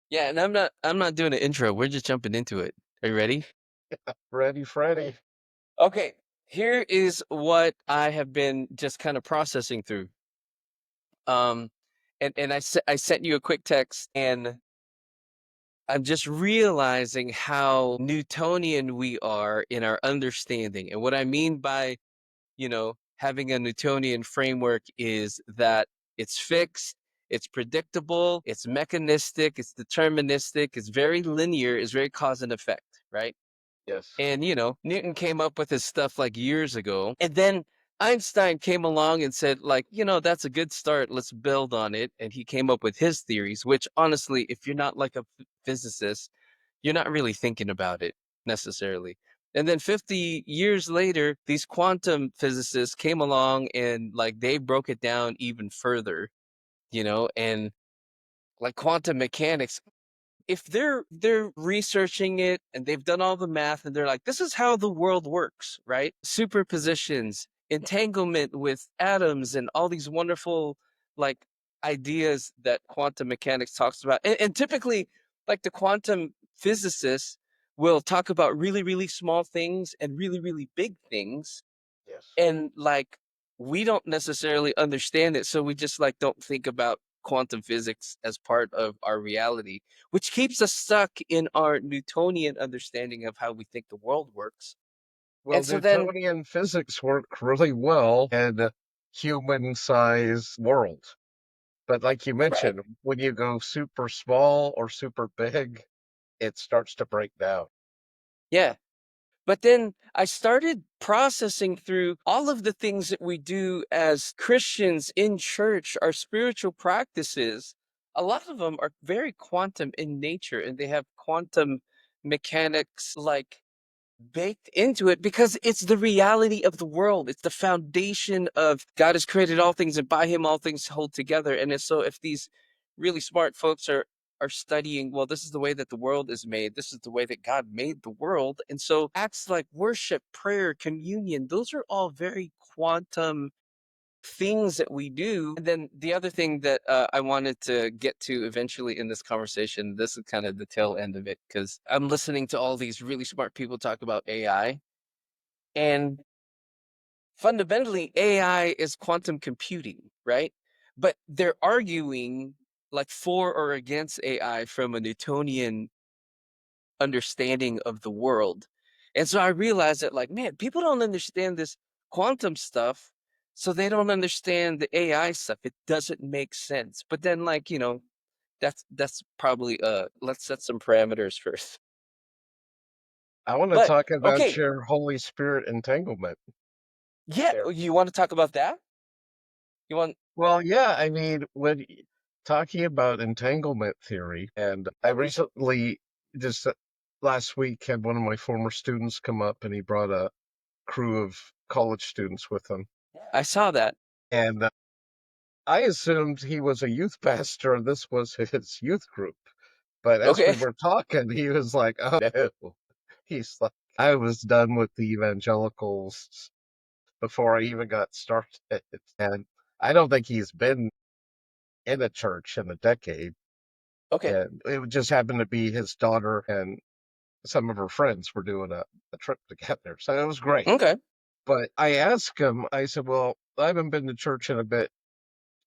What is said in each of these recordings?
Yeah, and I'm not doing an intro. We're just jumping into it. Are you ready? Ready, Freddy. Okay. Here is what I have been just kind of processing through. Um and I sent you a quick text, and I'm just realizing how Newtonian we are in our understanding. And what I mean by, having a Newtonian framework is that it's fixed, it's predictable, it's mechanistic, it's deterministic, it's very linear, it's very cause and effect, right? Yes. And, Newton came up with his stuff like years ago. And then Einstein came along and said, like, that's a good start. Let's build on it. And he came up with his theories, which honestly, if you're not like a physicist, you're not really thinking about it necessarily. And then 50 years later, these quantum physicists came along and like they broke it down even further, and like quantum mechanics, if they're researching it and they've done all the math and they're like, this is how the world works, right? Superpositions, entanglement with atoms, and all these wonderful like ideas that quantum mechanics talks about. And typically, like the quantum physicists will talk about really, really small things and really, really big things. Yes. And like we don't necessarily understand it, so we just like don't think about quantum physics as part of our reality, which keeps us stuck in our Newtonian understanding of how we think the world works. Well, And so then, Newtonian physics work really well in a human-sized world. But like you right, mentioned, when you go super small or super big, it starts to break down. yeah. But then I started processing through all of the things that we do as Christians in church, our spiritual practices. A lot of them are very quantum in nature, and they have quantum mechanics like baked into it because it's the reality of the world. It's the foundation of God has created all things, and by him all things hold together. And so if these really smart folks are studying, well, this is the way that the world is made. This is the way that God made the world. And so acts like worship, prayer, communion, those are all very quantum things that we do. And then the other thing that I wanted to get to eventually in this conversation, this is kind of the tail end of it, because I'm listening to all these really smart people talk about AI. And fundamentally, AI is quantum computing, right? But they're arguing like for or against AI from a Newtonian understanding of the world. And so I realized that, like, man, people don't understand this quantum stuff, so they don't understand the AI stuff. It doesn't make sense. But then, like, that's probably let's set some parameters first. I want to But talk about okay, your Holy Spirit entanglement yeah, there. you want to talk about that? You want Well, yeah, I mean, talking about entanglement theory, and I recently just last week had one of my former students come up and he brought a crew of college students with him. I saw that. And I assumed he was a youth pastor and this was his youth group. But as we Okay. were talking, he was like, oh no. He's like, I was done with the evangelicals before I even got started. And I don't think he's been in a church in a decade. Okay. And it would just happened to be his daughter and some of her friends were doing a trip together. So it was great. Okay. But I asked him, I said, well, I haven't been to church in a bit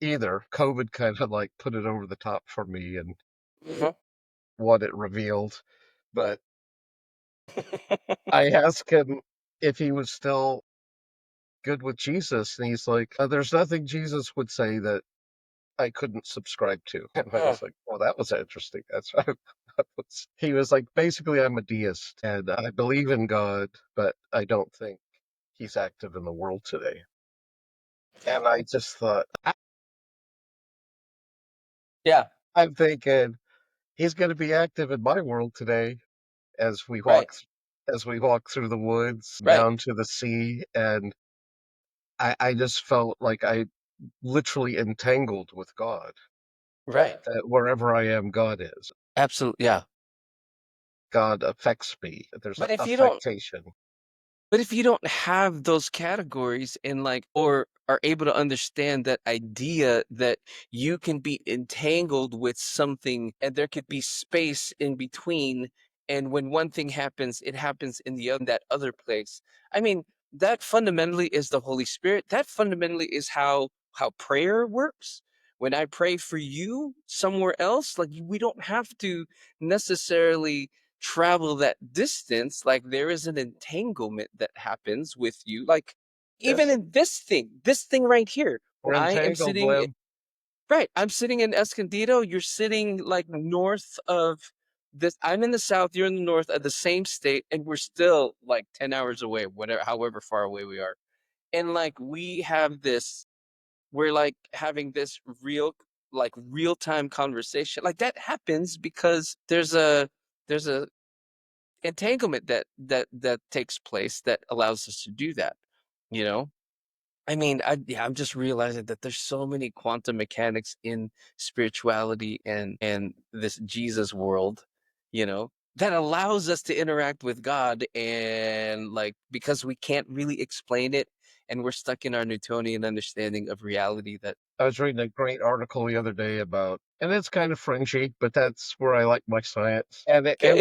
either. COVID kind of like put it over the top for me and Mhm. what it revealed. But I asked him if he was still good with Jesus, and he's like, "There's nothing Jesus would say that I couldn't subscribe to." And I Huh. was like, "Well, that was interesting." He was like, "Basically, I'm a deist, and I believe in God, but I don't think he's active in the world today." And I just thought, Yeah. I'm thinking he's going to be active in my world today as we Right. walk through the woods Right. down to the sea, and I just felt like I literally entangled with God. Right. That wherever I am, God is. Absolutely. Yeah. God affects me. There's But if you don't affectation. But if you don't have those categories and like, or are able to understand that idea that you can be entangled with something and there could be space in between. And when one thing happens, it happens in that other place. I mean, that fundamentally is the Holy Spirit. That fundamentally is how prayer works. When I pray for you somewhere else, like we don't have to necessarily travel that distance, like there is an entanglement that happens with you. Like even Yes, in this thing right here, we're I am entangled, sitting Lim. right. I'm sitting in Escondido. You're sitting like north of this. I'm in the south. You're in the north of the same state, and we're still like 10 hours away, whatever, however far away we are. And like we have this, we're like having this real time conversation. Like that happens because there's a entanglement that takes place that allows us to do that, you know. I mean, I'm just realizing that there's so many quantum mechanics in spirituality and this Jesus world, that allows us to interact with God, and like because we can't really explain it and we're stuck in our Newtonian understanding of reality that I was reading a great article the other day about, and it's kind of fringy, but that's where I like my science. And okay.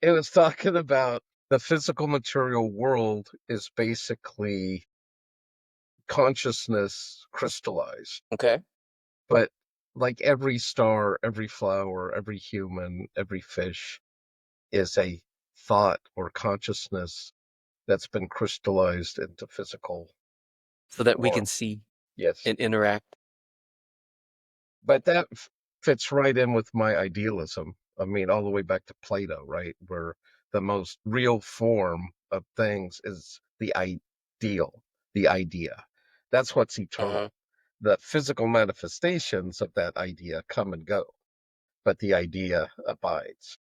it was talking about the physical material world is basically consciousness crystallized. Okay. But like every star, every flower, every human, every fish is a thought or consciousness that's been crystallized into physical So that we can form. see Yes. and interact. But that fits right in with my idealism. I mean, all the way back to Plato, right? Where the most real form of things is the ideal, the idea. That's what's Uh-huh. eternal. The physical manifestations of that idea come and go, but the idea abides.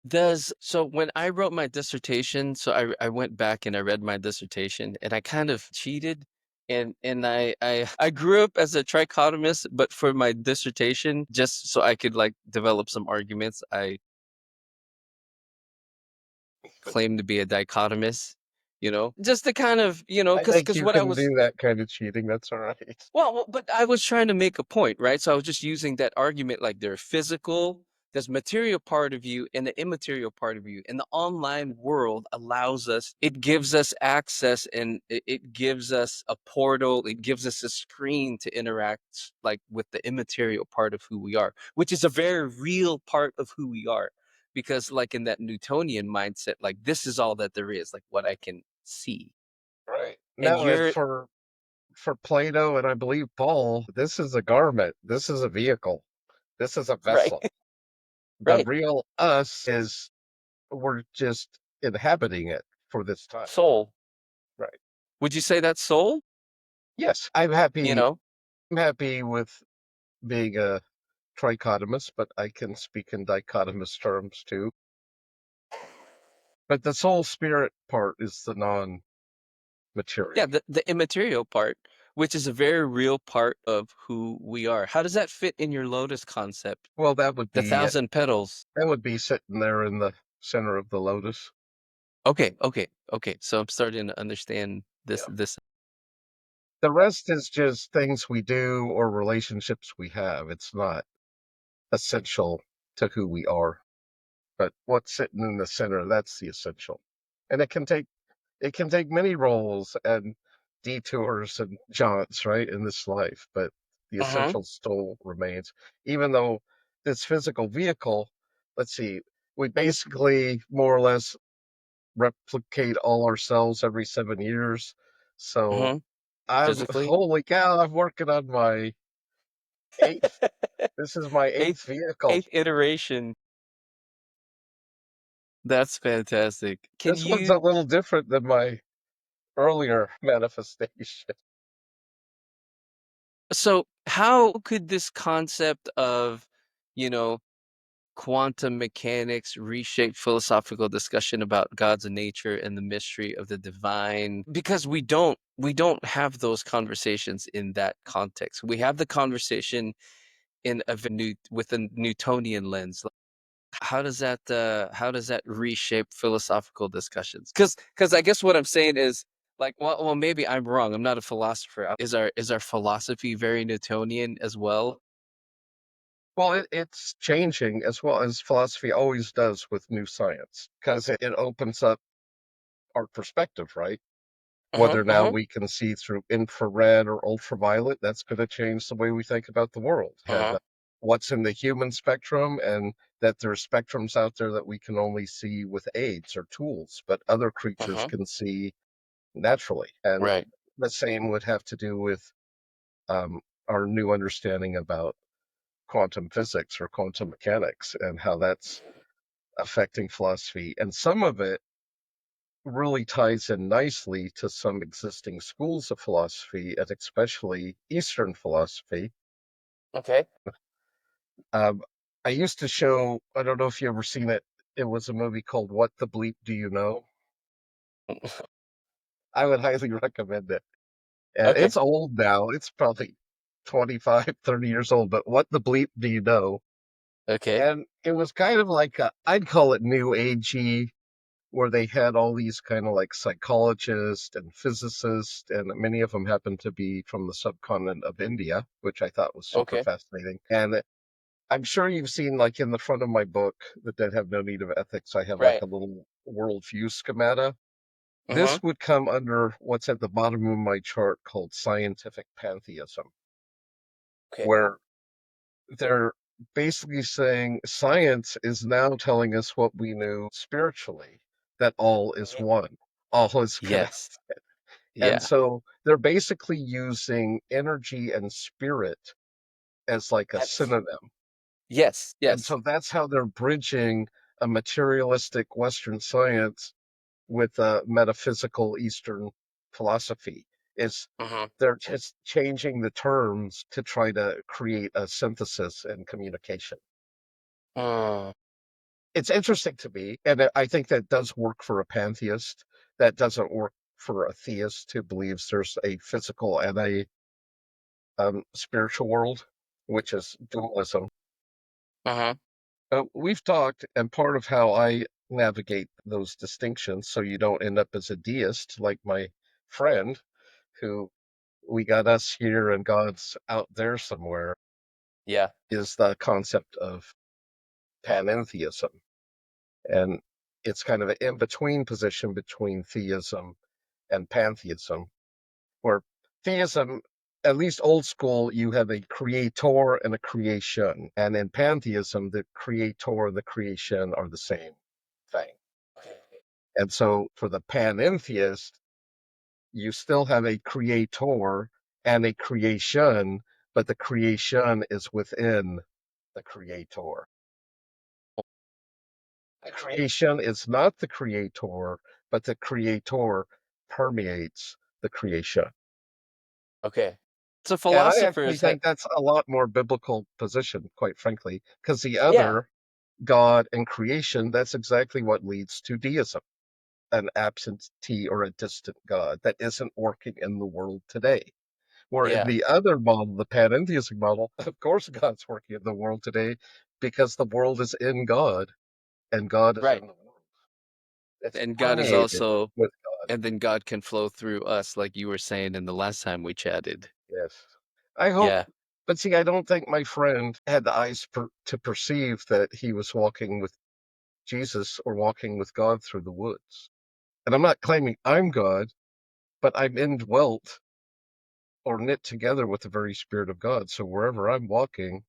Does so when I wrote my dissertation, so I went back and I read my dissertation and I kind of cheated, and I grew up as a trichotomist, but for my dissertation, just so I could like develop some arguments, I claimed to be a dichotomist, just to kind of, I because think because you what I can was. do that kind of cheating. That's all right. Well, but I was trying to make a point, right? So I was just using that argument like there's physical, there's material part of you and the immaterial part of you. And the online world allows us, it gives us access and it gives us a portal, it gives us a screen to interact like with the immaterial part of who we are, which is a very real part of who we are. Because like in that Newtonian mindset, like this is all that there is, like what I can see. Right. And No, and you're for Plato and I believe Paul, this is a garment. This is a vehicle. This is a right, vessel. The right. real us is we're just inhabiting it for this time. Soul. Right. Would you say that's soul? Yes, You know? I'm happy with being a trichotomist, but I can speak in dichotomous terms too. But the soul spirit part is the Yeah, non-material. the immaterial part, which is a very real part of who we are. How does that fit in your lotus concept? Well, that would The be thousand petals. that would be sitting there in the center of the lotus. Okay, okay, okay. So I'm starting to understand this Yeah. this The rest is just things we do or relationships we have. It's not essential to who we are. But what's sitting in the center, that's the essential. And it can take many roles and detours and jaunts, right, in this life, but the Uh-huh. essential still remains. Even though this physical vehicle, let's see, we basically more or less replicate all ourselves every 7 years. So Uh-huh. I'm Physically. holy cow, I'm working on my eighth. This is my eighth eighth vehicle. eighth iteration. That's fantastic. Can This one's a you little different than my earlier manifestation. so how could this concept of, you know, quantum mechanics reshape philosophical discussion about God's nature and the mystery of the divine, because we don't have those conversations in that context. We have the conversation in with a Newtonian lens. how does that reshape philosophical discussions? Because I guess what I'm saying is like, well, maybe I'm wrong. I'm not a philosopher. Is our philosophy very Newtonian as well? Well, it's changing as well as philosophy always does with new science, because it opens up our perspective, right? Uh-huh, Whether now uh-huh, we can see through infrared or ultraviolet, that's going to change the way we think about the world. And uh-huh, what's in the human spectrum, and that there are spectrums out there that we can only see with aids or tools, but other creatures uh-huh. can see naturally. And Right. the same would have to do with our new understanding about quantum physics or quantum mechanics and how that's affecting philosophy. And some of it really ties in nicely to some existing schools of philosophy, and especially Eastern philosophy. Okay. Um, I used to show, I don't know if you ever seen it, it was a movie called What the Bleep Do You Know? I would highly recommend it. Okay. It's old now, it's probably 25, 30 years old, but What the Bleep Do You Know? Okay. And it was kind of like, I'd call it new agey, where they had all these kind of like psychologists and physicists, and many of them happened to be from the subcontinent of India, which I thought was super Okay. fascinating. And I'm sure you've seen, like in the front of my book, The Dead Have No Need of Ethics, I have like Right. a little worldview schemata. Uh-huh. This would come under what's at the bottom of my chart called scientific pantheism, Okay. where they're basically saying science is now telling us what we knew spiritually, that all is Mhm. one, all is connected. Yes. And Yeah. so they're basically using energy and spirit as like a That's synonym. yes. And Yes. so that's how they're bridging a materialistic Western science with a metaphysical Eastern philosophy. Is Uh-huh. they're just changing the terms to try to create a synthesis and communication. Uh, It's interesting to me, and I think that does work for a pantheist. That doesn't work for a theist who believes there's a physical and a spiritual world, which is dualism. uh-huh. We've talked, and part of how I navigate those distinctions so you don't end up as a deist like my friend, who we got us here and God's out there somewhere, Yeah. is the concept of panentheism. And it's kind of an in between position between theism and pantheism, where theism, at least old school, you have a creator and a creation. And in pantheism, the creator and the creation are the same thing. Okay. And so for the panentheist, you still have a creator and a creation, but the creation is within the creator. The creation is not the creator, but the creator permeates the creation. Okay. So And I actually philosophers have think that's a lot more biblical position, quite frankly, because the yeah. other, God and creation, that's exactly what leads to deism, an absentee or a distant God that isn't working in the world today. Where in Yeah. the other model, the panentheistic model, of course God's working in the world today because the world is in God and God is in Right. the world. It's And God is permeated also with God. and then God can flow through us like you were saying in the last time we chatted. Yes. I hope, Yeah. but see, I don't think my friend had the eyes to perceive that he was walking with Jesus or walking with God through the woods. And I'm not claiming I'm God, but I'm indwelt or knit together with the very Spirit of God. So wherever I'm walking,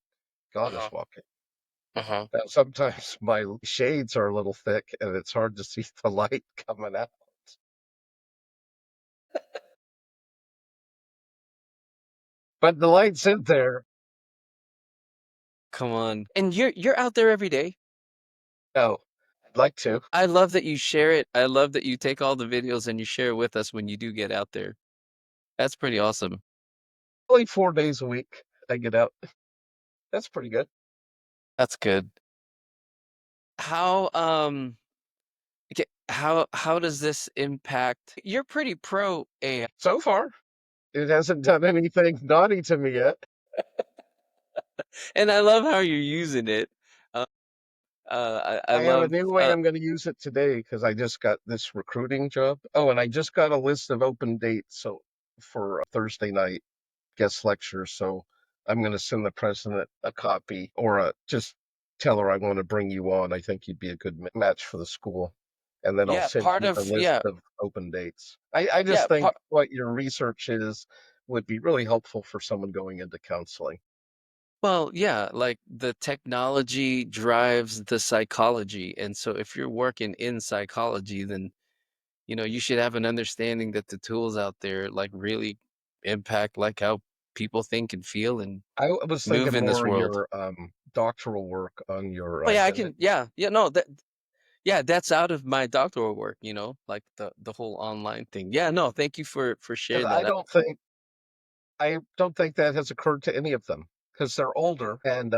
God is Uh-huh. walking. Uh-huh. Now, sometimes my shades are a little thick and it's hard to see the light coming out. But the light's in there. Come on. And you're out there every day? No, I'd like to. I love that you share it. I love that you take all the videos and you share with us when you do get out there. That's pretty awesome. Only 4 days a week I get out. That's pretty good. That's good. How how does this impact you're pretty pro AI. So far, it hasn't done anything naughty to me yet. And I love how you're using it. I I have a love new way I'm going to use it today because I just got this recruiting job. Oh, and I just got a list of open dates so for Thursday night guest lecture. So I'm going to send the president a copy or just tell her I want to bring you on. I think you'd be a good match for the school. And then I'll yeah, send part you the of list yeah, of open dates. I yeah, just think part what your research is would be really helpful for someone going into counseling. well, yeah, like the technology drives the psychology. And so if you're working in psychology, then you should have an understanding that the tools out there like really impact like how people think and feel and I was move thinking in this more world. your doctoral work on your Oh yeah, I can identity. yeah, no, yeah, that's out of my doctoral work, like the whole online thing. Yeah, no, thank you for Because sharing that. I don't think that has occurred to any of them because they're older and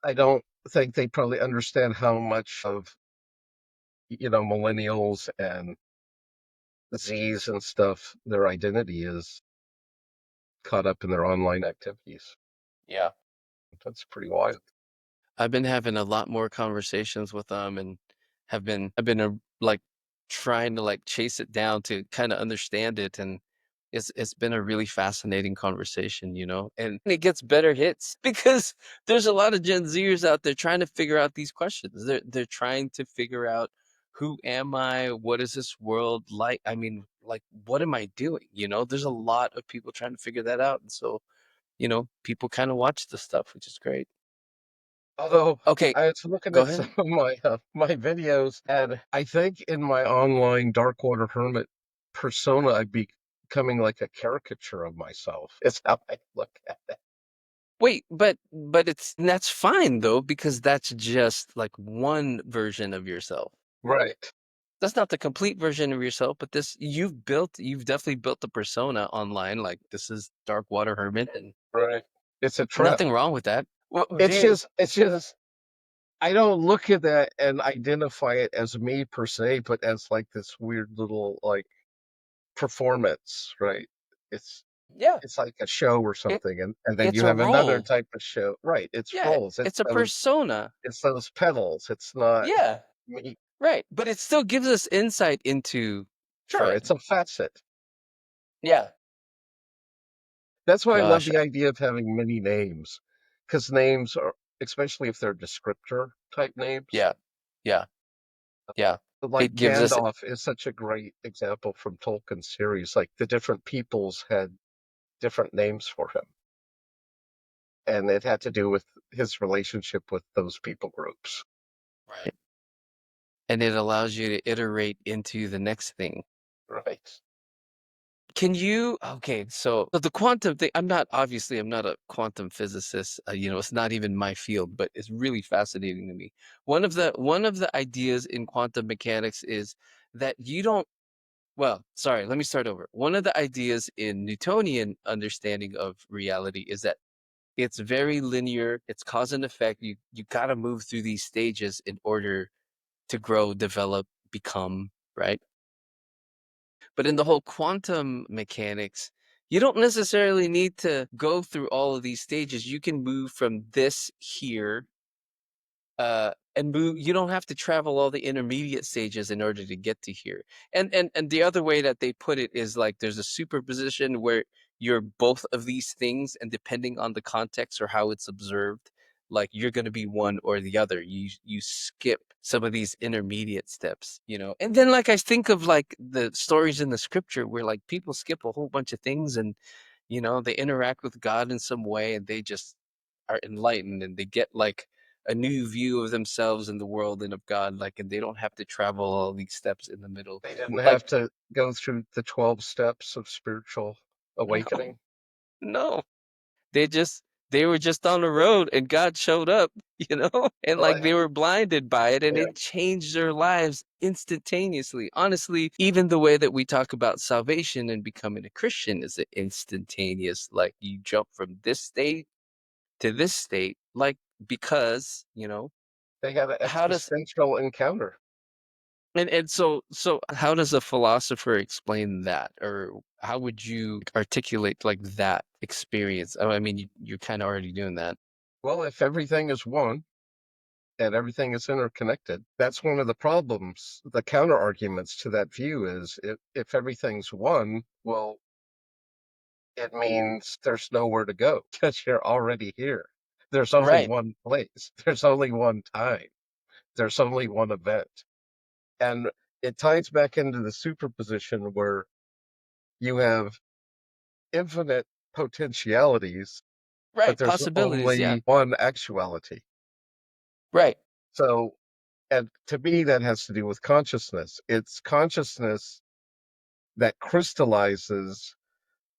I don't think they probably understand how much of millennials and Z's and stuff their identity is caught up in their online activities. Yeah. That's pretty wild. I've been having a lot more conversations with them and I've been like trying to like chase it down to kind of understand it, and it's been a really fascinating conversation, and it gets better hits because there's a lot of Gen Zers out there trying to figure out these questions. They're trying to figure out, who am I? What is this world like? I mean, like, what am I doing? There's a lot of people trying to figure that out, and so people kind of watch the stuff, which is great. Although Okay, I was looking go at some ahead. of my videos, and I think in my online Darkwater Hermit persona, I'd be becoming like a caricature of myself. It's how I look at it. Wait, but that's fine though, because that's just like one version of yourself. Right, That's not the complete version of yourself, but this you've definitely built the persona online. Like, this is Dark Water Hermit, and right. It's a trip. nothing wrong with that. Well, It's just I don't look at that and identify it as me per se, but as like this weird little like performance, right? It's yeah, it's like a show or it something, and then it's you a have another role. type of show. Right, it's Yeah, roles. it's a persona. It's those pedals. It's not Yeah, me. right. But it still gives us insight into Sure, Fred. it's a facet. Yeah. That's why I love Gosh. the idea of having many names, because names are, especially if they're descriptor type names. Yeah. Yeah. Yeah. Like It gives us Gandalf is such a great example from Tolkien's series. Like the different peoples had different names for him, and it had to do with his relationship with those people groups. right. And it allows you to iterate into the next thing. Right. Can you okay, so the quantum thing, I'm not a quantum physicist, it's not even my field, but it's really fascinating to me. One of the ideas in quantum mechanics is that you don't well, sorry, let me start over. One of the ideas in Newtonian understanding of reality is that it's very linear, it's cause and effect. You got to move through these stages in order to grow, develop, become, right? But in the whole quantum mechanics, you don't necessarily need to go through all of these stages. You can move from this here, and move. You don't have to travel all the intermediate stages in order to get to here. And the other way that they put it is like there's a superposition where you're both of these things, and depending on the context or how it's observed, like you're going to be one or the other. You skip some of these intermediate steps, and then like I think of like the stories in the scripture where like people skip a whole bunch of things, and they interact with God in some way, and they just are enlightened, and they get like a new view of themselves and the world and of God, like, and they don't have to travel all these steps in the middle. They didn't Like, have to go through the 12 steps of spiritual no, awakening. no. They were just on the road and God showed up, and like Right. they were blinded by it, and Yeah. it changed their lives instantaneously. Honestly, even the way that we talk about salvation and becoming a Christian is instantaneous. Like, you jump from this state to this state, like, because, They had an how does existential encounter. and so how does a philosopher explain that, or how would you articulate like that experience? Oh, I mean, you're kind of already doing that. Well, if everything is one, and everything is interconnected. That's one of the problems. The counter arguments to that view is if everything's one, well, it means there's nowhere to go because you're already here. There's only Right. one place. There's only one time. There's only one event. And it ties back into the superposition where you have infinite potentialities, but Right. there's Possibilities. Yeah. only one actuality. Right. So, and to me, that has to do with consciousness. It's consciousness that crystallizes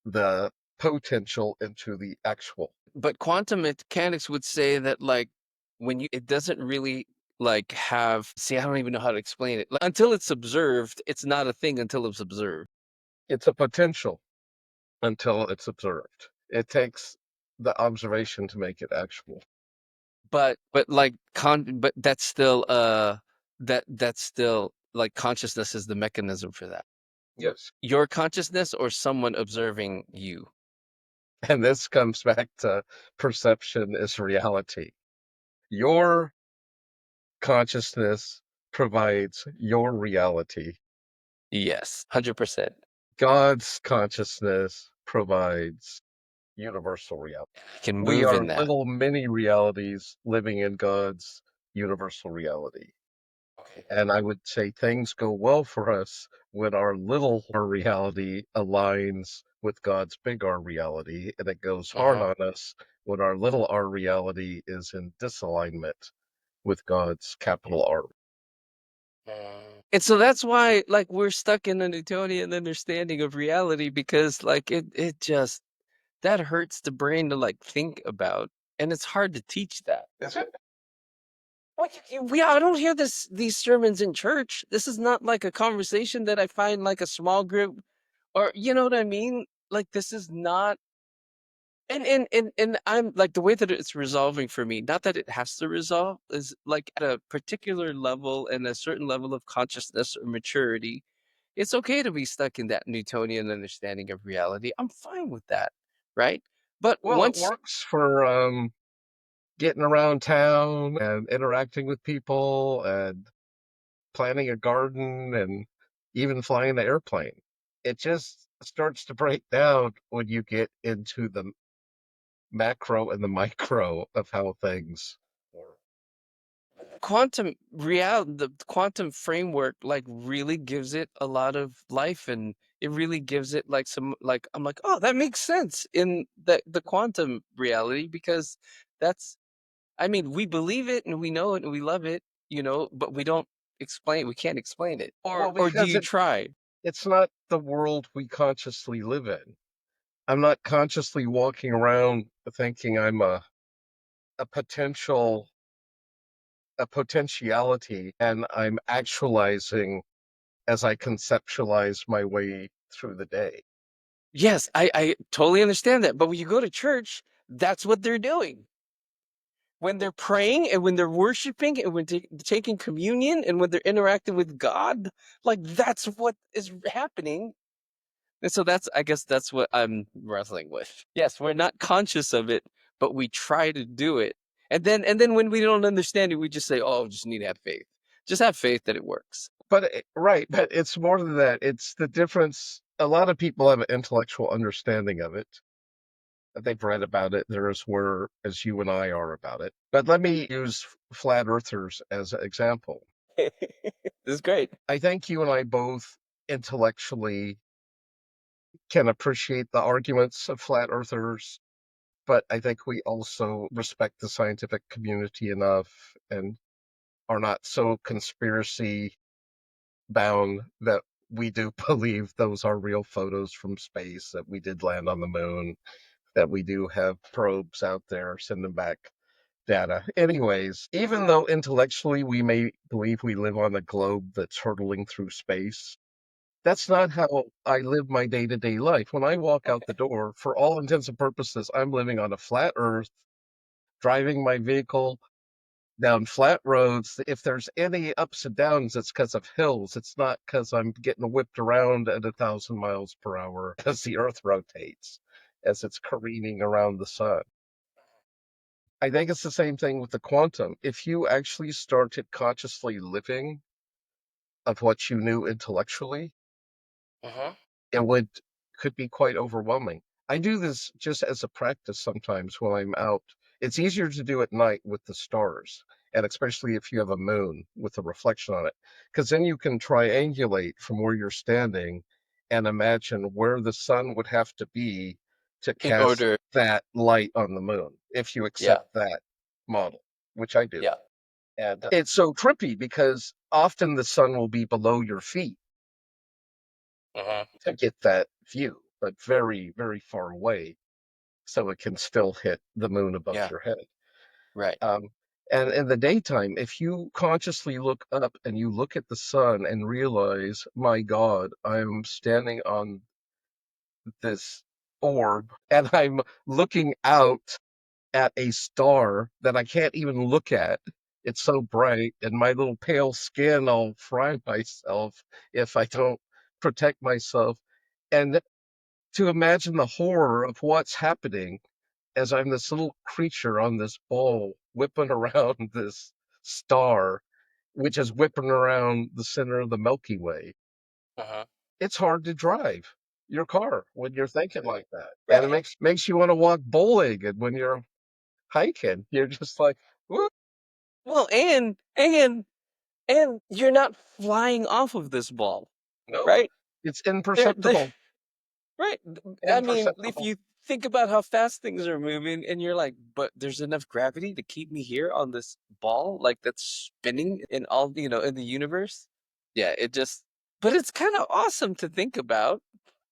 the potential into the actual. But quantum mechanics would say that like when you it doesn't really like have see I don't even know how to explain it. Like, until it's observed, it's not a thing until it's observed. It's a potential until it's observed. It takes the observation to make it actual. But like but that's still like consciousness is the mechanism for that. Yes. Your consciousness or someone observing you. And this comes back to perception is reality. Your consciousness provides your reality. Yes, 100%. God's consciousness provides universal reality. Can We move are in that. little mini realities living in God's universal reality. Okay. And I would say things go well for us when our little R reality aligns with God's big R reality, and it goes hard Uh-huh. on us when our little r reality is in disalignment with God's capital R. And so that's why like we're stuck in a Newtonian understanding of reality because like it just that hurts the brain to like think about and it's hard to teach that. Is it? Well, I don't hear these sermons in church. This is not like a conversation that I find like a small group or you know what I mean? Like this is not and I'm like the way that it's resolving for me, not that it has to resolve, is like at a particular level and a certain level of consciousness or maturity. It's okay to be stuck in that Newtonian understanding of reality. I'm fine with that, right? But Well, it once works for getting around town and interacting with people and planting a garden and even flying the airplane. It just starts to break down when you get into the macro and the micro of how things work. the quantum framework like really gives it a lot of life and it really gives it like some like I'm like, oh, that makes sense in the quantum reality because that's I mean, we believe it and we know it and we love it, you know, but we can't explain it. Well, Or do because you try? it's not the world we consciously live in. I'm not consciously walking around thinking I'm a potential a potentiality and I'm actualizing as I conceptualize my way through the day. Yes, I totally understand that. But when you go to church, that's what they're doing. When they're praying and when they're worshiping and when taking communion and when they're interacting with God, like that's what is happening. And so that's, I guess that's what I'm wrestling with. Yes, we're not conscious of it, but we try to do it. And then when we don't understand it, we just say, "Oh, just need to have faith. Just have faith that it works." Right, but it's more than that. It's the difference. A lot of people have an intellectual understanding of it. They've read about it. They're as where as you and I are about it. But let me use flat earthers as an example. This is great. I think you and I both intellectually can appreciate the arguments of flat earthers, but I think we also respect the scientific community enough and are not so conspiracy bound that we do believe those are real photos from space, that we did land on the moon, that we do have probes out there sending back data. Anyways, even though intellectually we may believe we live on a globe that's hurtling through space, that's not how I live my day to day life. When I walk out the door, for all intents and purposes, I'm living on a flat earth, driving my vehicle down flat roads. If there's any ups and downs, it's because of hills. It's not because I'm getting whipped around at 1,000 miles per hour as the earth rotates, as it's careening around the sun. I think it's the same thing with the quantum. If you actually started consciously living of what you knew intellectually, Hmm. it would could be quite overwhelming. I do this just as a practice sometimes when I'm out. It's easier to do at night with the stars, and especially if you have a moon with a reflection on it, because then you can triangulate from where you're standing and imagine where the sun would have to be to In cast order, that light on the moon, if you yeah, accept that model, which I do. yeah. And it's so trippy because often the sun will be below your feet Hmm. to get that view, but very, very far away, so it can still hit the moon above Yeah, your head. right. Um, and in the daytime, if you consciously look up and you look at the sun and realize, my God, I'm standing on this orb and I'm looking out at a star that I can't even look at. It's so bright, and my little pale skin, I'll fry myself if I don't protect myself. And to imagine the horror of what's happening as I'm this little creature on this ball whipping around this star, which is whipping around the center of the Milky Way. Hmm. It's hard to drive your car when you're thinking like that. And it Right. makes you want to walk bowling. And when you're hiking, you're just like, "Whoop, Well, and you're not flying off of this ball, nope. right? It's They imperceptible. right. I mean, if Imperceptible. you think about how fast things are moving, and you're like, but there's enough gravity to keep me here on this ball, like that's spinning in all, in the universe. Yeah, it just, but it's kind of awesome to think about.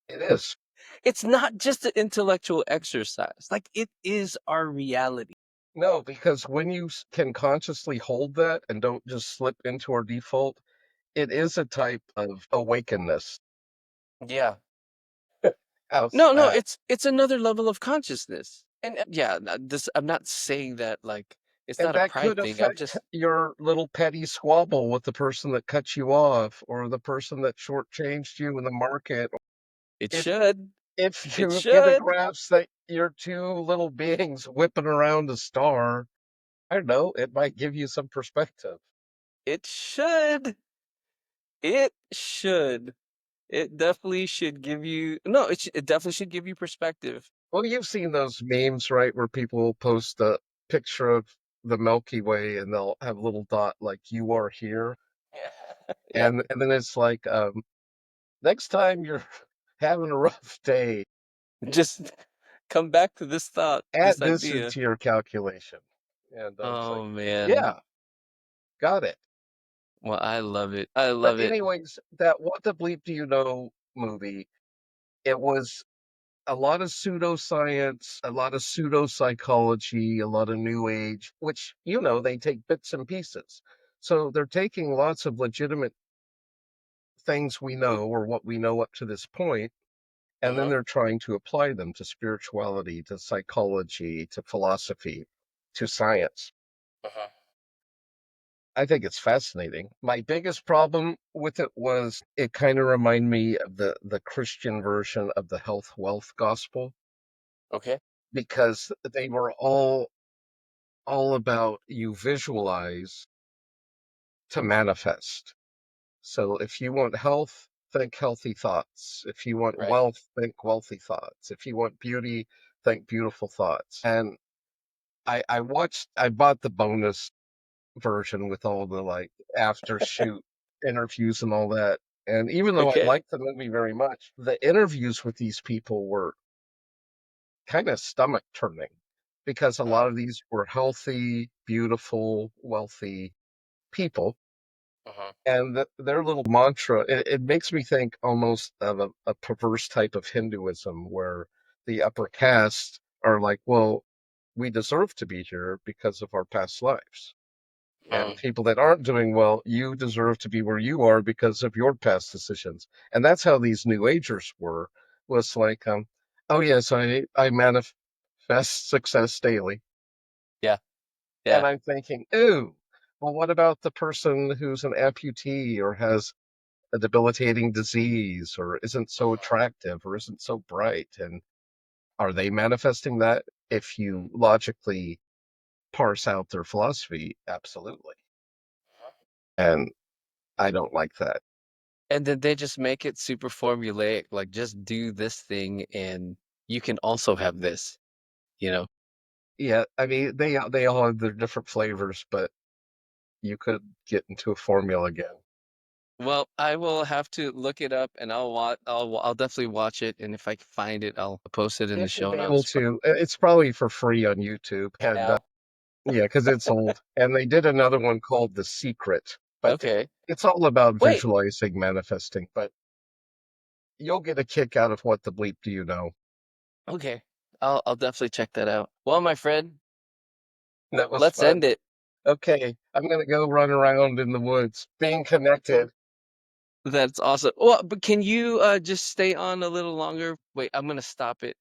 It is. It's not just an intellectual exercise, like it is our reality. No, because when you can consciously hold that and don't just slip into our default, it is a type of awakeness. Yeah. How's No, no, that? it's another level of consciousness. And yeah, this I'm not saying that like it's And not a that pride could thing. I'm affect just your little petty squabble with the person that cut you off or the person that shortchanged you in the market. it If should. if It you get a should. grasp that you're two little beings whipping around a star, I don't know, it might give you some perspective. It should. It should. It definitely should give you no, it definitely should give you perspective. Well, you've seen those memes, right, where people post a picture of the Milky Way and they'll have a little dot like "you are here," Yeah. Yeah. and then it's like, next time you're having a rough day, Just come back to this thought, add this this idea. into your calculation. And it's like, Oh man. yeah, got it. Well, I love it. I But love it. anyways, that "What the Bleep Do You Know" movie, it was a lot of pseudoscience, a lot of pseudopsychology, a lot of new age, which, they take bits and pieces. So they're taking lots of legitimate things we know or what we know up to this point, and then Hmm. they're trying to apply them to spirituality, to psychology, to philosophy, to science. Hmm. I think it's fascinating. My biggest problem with it was it kind of reminded me of the Christian version of the health wealth gospel Okay. because they were all about you visualize to manifest. So if you want health, think healthy thoughts. If you want Right. wealth, think wealthy thoughts. If you want beauty, think beautiful thoughts. And I bought the bonus version with all the like after shoot interviews and all that. And even though I Okay. liked the movie very much, the interviews with these people were kind of stomach turning because a lot Uh, of these were healthy, beautiful, wealthy people. uh-huh. And their little mantra, it makes me think almost of a perverse type of Hinduism where the upper caste are like, well, we deserve to be here because of our past lives. And Mm. people that aren't doing well, you deserve to be where you are because of your past decisions. And that's how these New Agers were, was like, oh yes, I manifest success daily. Yeah. And Yeah. I'm thinking, ooh, well, what about the person who's an amputee or has a debilitating disease or isn't so Mhm. attractive or isn't so bright? And are they manifesting that if you logically parse out their philosophy, absolutely. And I don't like that. And then they just make it super formulaic, like, just do this thing and you can also have this, you know? Yeah, I mean, they all have their different flavors, but you could get into a formula again. Well, I will have to look it up and I'll definitely watch it, and if I can find it, I'll post it in You the should show be able notes. to. It's probably for free on YouTube, and Now? yeah, because it's old. And they did another one called The Secret, but Okay. it's all about Wait, visualizing, manifesting. But you'll get a kick out of what the bleep do you know? okay. I'll definitely check that out. Well, my friend, That was let's fun. end it. Okay, I'm gonna go run around in the woods, being connected. That's awesome. Well, but can you just stay on a little longer? Wait, I'm gonna stop it.